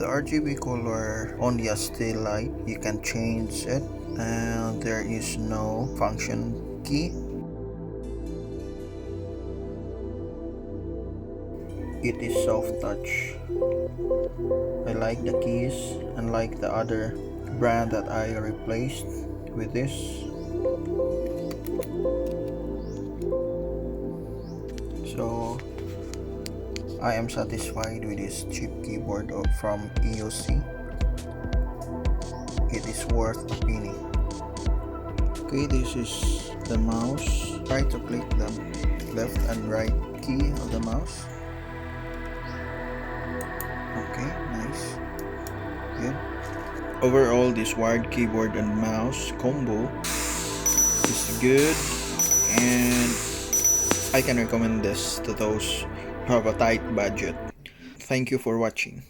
The RGB color only a still light. You can change it, and there is no function key. It is soft touch. I like the keys, unlike the other brand that I replaced with this. So I am satisfied with this cheap keyboard from AOC. It is worth a penny. Okay, this is the mouse. Try to click the left and right key of the mouse. Okay, nice. Good. Overall, this wired keyboard and mouse combo is good, and I can recommend this to those who have a tight budget. Thank you for watching.